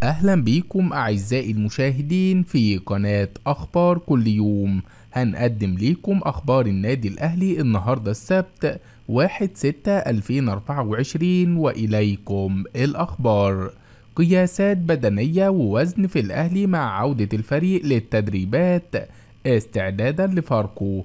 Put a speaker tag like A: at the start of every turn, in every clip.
A: أهلا بيكم أعزائي المشاهدين في قناة أخبار كل يوم. هنقدم ليكم أخبار النادي الأهلي النهاردة السبت 1/6/2024 وإليكم الأخبار. قياسات بدنية ووزن في الأهلي مع عودة الفريق للتدريبات استعدادا لفاركو.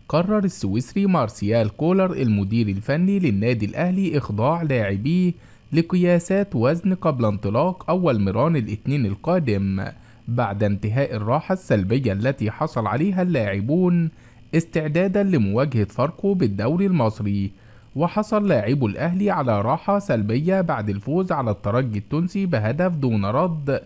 A: قرر السويسري مارسيال كولر المدير الفني للنادي الأهلي إخضاع لاعبيه لقياسات وزن قبل انطلاق أول مران الاثنين القادم بعد انتهاء الراحة السلبية التي حصل عليها اللاعبون استعدادا لمواجهة فاركو بالدوري المصري. وحصل لاعبو الأهلي على راحة سلبية بعد الفوز على الترجي التونسي بهدف دون رد،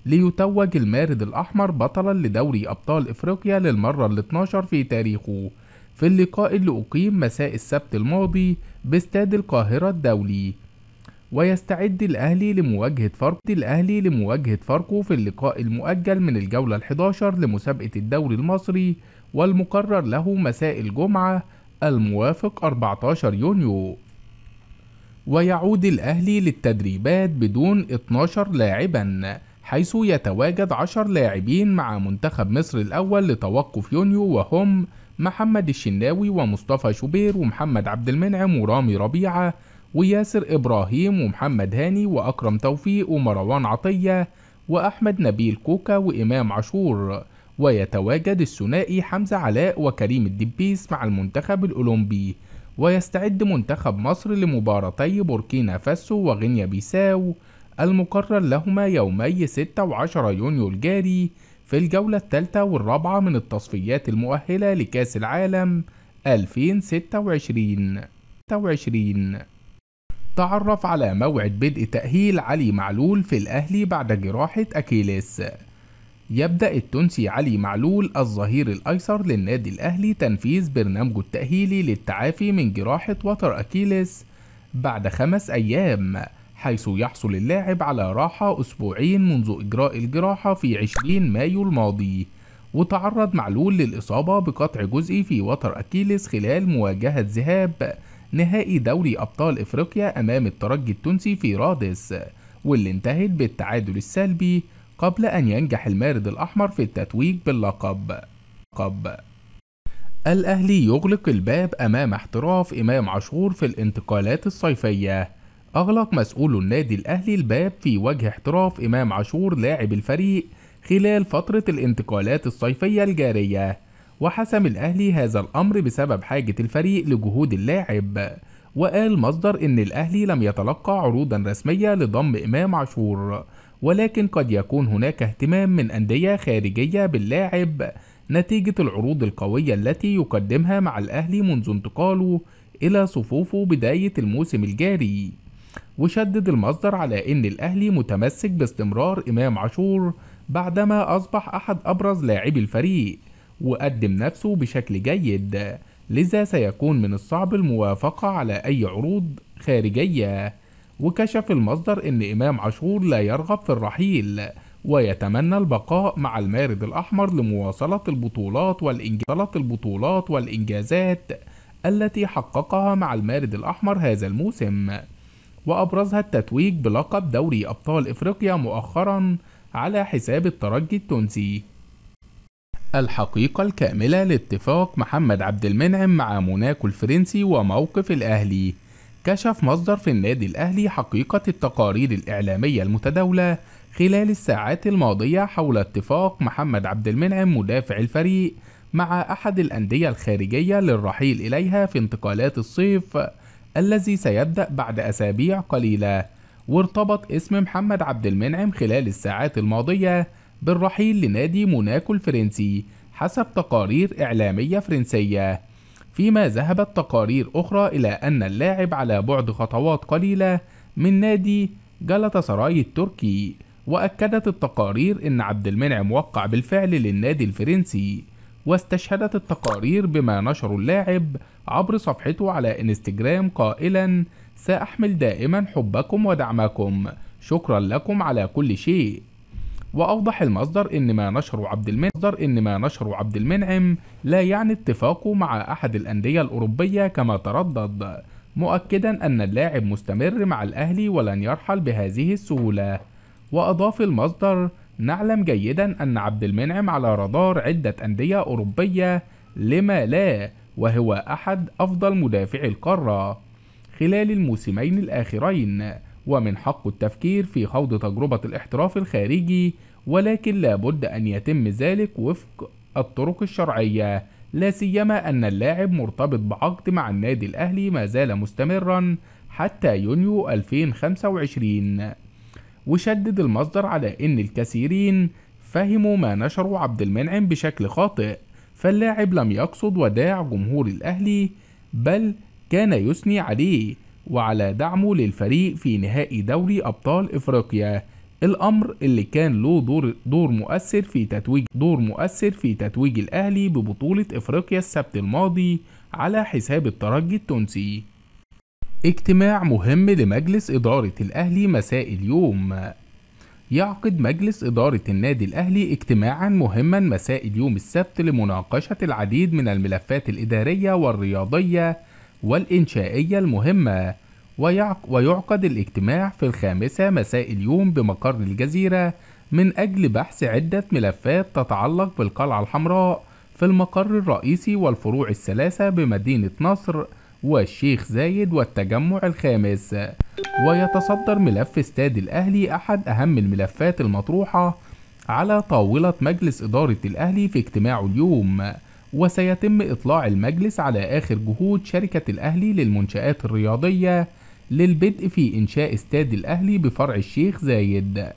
A: ليتوج المارد الأحمر بطلا لدوري أبطال إفريقيا للمرة ال 12 في تاريخه في اللقاء اللي أقيم مساء السبت الماضي باستاد القاهرة الدولي. ويستعد الأهلي لمواجهة فاركو في اللقاء المؤجل من الجولة ال11 لمسابقة الدوري المصري، والمقرر له مساء الجمعة الموافق 14 يونيو. ويعود الأهلي للتدريبات بدون 12 لاعبا، حيث يتواجد 10 لاعبين مع منتخب مصر الأول لتوقف يونيو، وهم محمد الشناوي ومصطفى شوبير ومحمد عبد المنعم ورامي ربيعة وياسر إبراهيم ومحمد هاني وأكرم توفيق ومروان عطية وأحمد نبيل كوكا وإمام عاشور. ويتواجد الثنائي حمزة علاء وكريم الدبيس مع المنتخب الأولمبي. ويستعد منتخب مصر لمباراتي بوركينا فاسو وغينيا بيساو المقرر لهما يومي 6 و10 يونيو الجاري في الجولة الثالثة والرابعة من التصفيات المؤهلة لكأس العالم 2026. تعرف على موعد بدء تأهيل علي معلول في الأهلي بعد جراحة أكيليس. يبدأ التونسي علي معلول الظهير الأيسر للنادي الأهلي تنفيذ برنامجه التأهيلي للتعافي من جراحة وتر أكيليس بعد 5 أيام، حيث يحصل اللاعب على راحة أسبوعين منذ إجراء الجراحة في 20 مايو الماضي. وتعرض معلول للإصابة بقطع جزئي في وتر أكيليس خلال مواجهة ذهاب نهائي دوري أبطال إفريقيا أمام الترجي التونسي في رادس، واللي انتهت بالتعادل السلبي قبل أن ينجح المارد الأحمر في التتويج باللقب. الأهلي يغلق الباب أمام احتراف إمام عاشور في الانتقالات الصيفية. أغلق مسؤول النادي الأهلي الباب في وجه احتراف إمام عاشور لاعب الفريق خلال فترة الانتقالات الصيفية الجارية، وحسم الأهلي هذا الأمر بسبب حاجة الفريق لجهود اللاعب. وقال مصدر إن الأهلي لم يتلقى عروضا رسمية لضم إمام عاشور، ولكن قد يكون هناك اهتمام من أندية خارجية باللاعب نتيجة العروض القوية التي يقدمها مع الأهلي منذ انتقاله إلى صفوفه بداية الموسم الجاري. وشدد المصدر على أن الأهلي متمسك باستمرار إمام عاشور بعدما أصبح أحد أبرز لاعبي الفريق وقدم نفسه بشكل جيد، لذا سيكون من الصعب الموافقة على أي عروض خارجية. وكشف المصدر أن إمام عاشور لا يرغب في الرحيل، ويتمنى البقاء مع المارد الأحمر لمواصلة البطولات والإنجازات التي حققها مع المارد الأحمر هذا الموسم، وأبرزها التتويج بلقب دوري أبطال إفريقيا مؤخرا على حساب الترجي التونسي. الحقيقة الكاملة لاتفاق محمد عبد المنعم مع موناكو الفرنسي وموقف الأهلي. كشف مصدر في النادي الأهلي حقيقة التقارير الإعلامية المتداولة خلال الساعات الماضية حول اتفاق محمد عبد المنعم مدافع الفريق مع أحد الأندية الخارجية للرحيل إليها في انتقالات الصيف الذي سيبدأ بعد أسابيع قليلة. وارتبط اسم محمد عبد المنعم خلال الساعات الماضية بالرحيل لنادي موناكو الفرنسي حسب تقارير إعلامية فرنسية، فيما ذهبت تقارير أخرى إلى أن اللاعب على بعد خطوات قليلة من نادي جالاتا سراي التركي. وأكدت التقارير أن عبد المنعم وقع بالفعل للنادي الفرنسي، واستشهدت التقارير بما نشر اللاعب عبر صفحته على انستجرام قائلا: سأحمل دائما حبكم ودعمكم، شكرا لكم على كل شيء. وأوضح المصدر إن ما نشره عبد المنعم لا يعني اتفاقه مع أحد الأندية الأوروبية كما تردد، مؤكدا أن اللاعب مستمر مع الأهلي ولن يرحل بهذه السهولة. وأضاف المصدر: نعلم جيدا أن عبد المنعم على رادار عدة أندية أوروبية، لما لا، وهو أحد أفضل مدافعي القارة خلال الموسمين الأخيرين، ومن حقه التفكير في خوض تجربة الاحتراف الخارجي، ولكن لابد أن يتم ذلك وفق الطرق الشرعية، لا سيما أن اللاعب مرتبط بعقد مع النادي الأهلي ما زال مستمرا حتى يونيو 2025. وشدد المصدر على أن الكثيرين فهموا ما نشره عبد المنعم بشكل خاطئ، فاللاعب لم يقصد وداع جمهور الأهلي، بل كان يثني عليه وعلى دعمه للفريق في نهائي دوري أبطال إفريقيا، الأمر اللي كان له دور مؤثر في تتويج الأهلي ببطولة إفريقيا السبت الماضي على حساب الترجي التونسي. اجتماع مهم لمجلس إدارة الأهلي مساء اليوم. يعقد مجلس إدارة النادي الأهلي اجتماعا مهما مساء اليوم السبت لمناقشة العديد من الملفات الإدارية والرياضية والإنشائية المهمة، ويعقد الاجتماع في 5 مساء اليوم بمقر الجزيرة من أجل بحث عدة ملفات تتعلق بالقلعة الحمراء في المقر الرئيسي والفروع الثلاثة بمدينة نصر والشيخ زايد والتجمع الخامس. ويتصدر ملف استاد الأهلي أحد أهم الملفات المطروحة على طاولة مجلس إدارة الأهلي في اجتماعه اليوم، وسيتم إطلاع المجلس على آخر جهود شركة الأهلي للمنشآت الرياضية للبدء في إنشاء استاد الأهلي بفرع الشيخ زايد.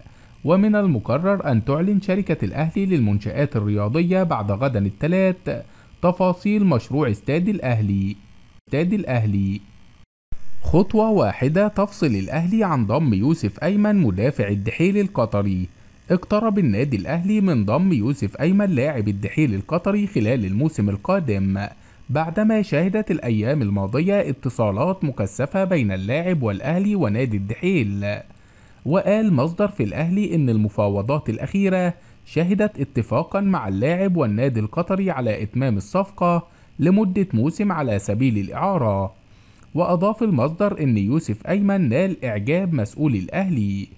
A: ومن المقرر أن تعلن شركة الأهلي للمنشآت الرياضية بعد غدا الثلاث تفاصيل مشروع استاد الأهلي. خطوة واحدة تفصل الأهلي عن ضم يوسف أيمن مدافع الدحيل القطري. اقترب النادي الأهلي من ضم يوسف أيمن لاعب الدحيل القطري خلال الموسم القادم، بعدما شهدت الأيام الماضية اتصالات مكثفة بين اللاعب والأهلي ونادي الدحيل. وقال مصدر في الأهلي إن المفاوضات الأخيرة شهدت اتفاقا مع اللاعب والنادي القطري على إتمام الصفقة لمدة موسم على سبيل الإعارة. وأضاف المصدر إن يوسف أيمن نال إعجاب مسؤولي الأهلي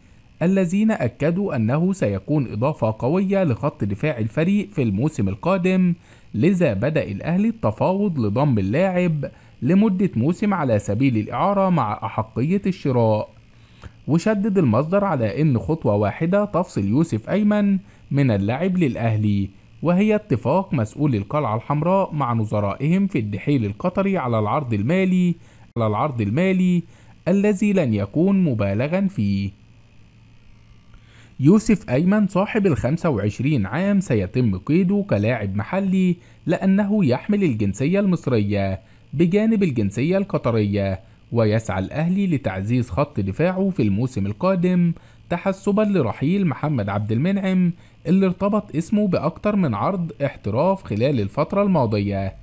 A: الذين أكدوا أنه سيكون إضافة قوية لخط دفاع الفريق في الموسم القادم، لذا بدأ الأهلي التفاوض لضم اللاعب لمدة موسم على سبيل الإعارة مع أحقية الشراء. وشدد المصدر على أن خطوة واحدة تفصل يوسف أيمن من اللعب للأهلي، وهي اتفاق مسؤولي القلعة الحمراء مع نظرائهم في الدحيل القطري على العرض المالي الذي لن يكون مبالغا فيه. يوسف أيمن صاحب 25 عام سيتم قيده كلاعب محلي لأنه يحمل الجنسية المصرية بجانب الجنسية القطرية، ويسعى الأهلي لتعزيز خط دفاعه في الموسم القادم تحسبا لرحيل محمد عبد المنعم اللي ارتبط اسمه بأكتر من عرض احتراف خلال الفترة الماضية.